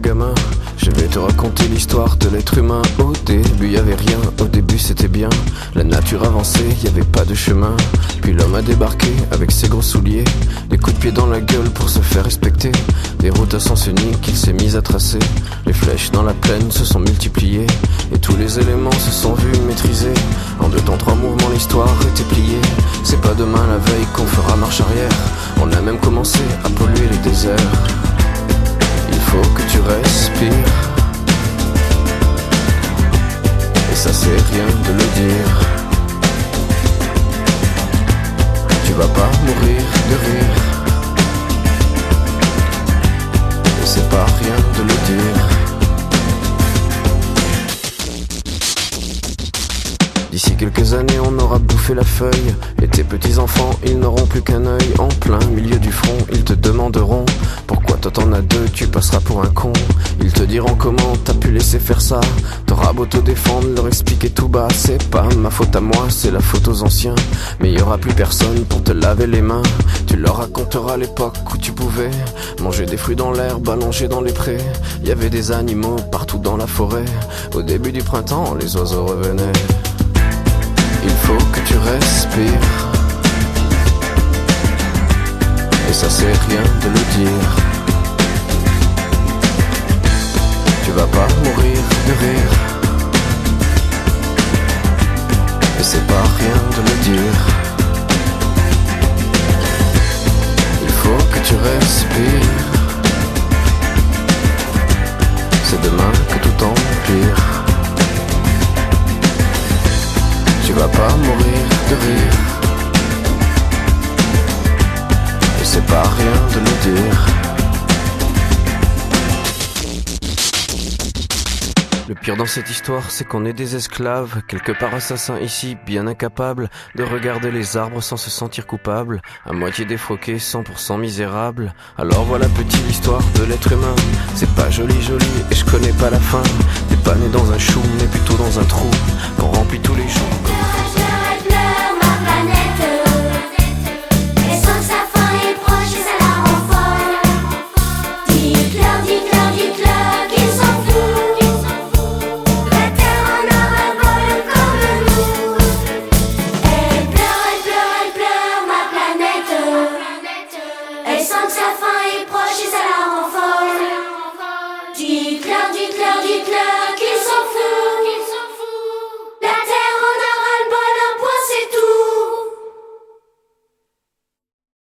gamin. Je vais te raconter l'histoire de l'être humain. Au début y'avait rien, au début c'était bien. La nature avançait, y'avait pas de chemin. Puis l'homme a débarqué avec ses gros souliers, des coups de pied dans la gueule pour se faire respecter. Des routes à sens unique qu'il s'est mis à tracer. Les flèches dans la plaine se sont multipliées, et tous les éléments se sont vus maîtrisés. En 2 temps 3 mouvements l'histoire était pliée. C'est pas demain la veille qu'on fera marche arrière. On a même commencé à polluer les déserts. Il faut que tu respires, et ça c'est rien de le dire. Tu vas pas mourir de rire, et c'est pas rien de le dire. D'ici quelques années on aura bouffé la feuille, et tes petits-enfants ils n'auront plus qu'un œil. En plein milieu du front ils te demanderont pourquoi toi t'en as 2, tu passeras pour un con. Ils te diront comment t'as pu laisser faire ça. T'auras beau te défendre, leur expliquer tout bas. C'est pas ma faute à moi, c'est la faute aux anciens. Mais y aura plus personne pour te laver les mains. Tu leur raconteras l'époque où tu pouvais manger des fruits dans l'herbe, allongés dans les prés. Y avait des animaux partout dans la forêt. Au début du printemps, les oiseaux revenaient. Il faut que tu respires, et ça c'est rien de le dire. Tu vas pas mourir de rire, et c'est pas rien de le dire. Il faut que tu respires, c'est demain que tout empire. Tu vas pas mourir de rire, et c'est pas rien de le dire. Le pire dans cette histoire, c'est qu'on est des esclaves, quelque part assassins ici, bien incapables de regarder les arbres sans se sentir coupables, à moitié défroqués, 100% misérables. Alors voilà petite l'histoire de l'être humain. C'est pas joli et je connais pas la fin. T'es pas né dans un chou, mais plutôt dans un trou qu'on remplit tous les jours.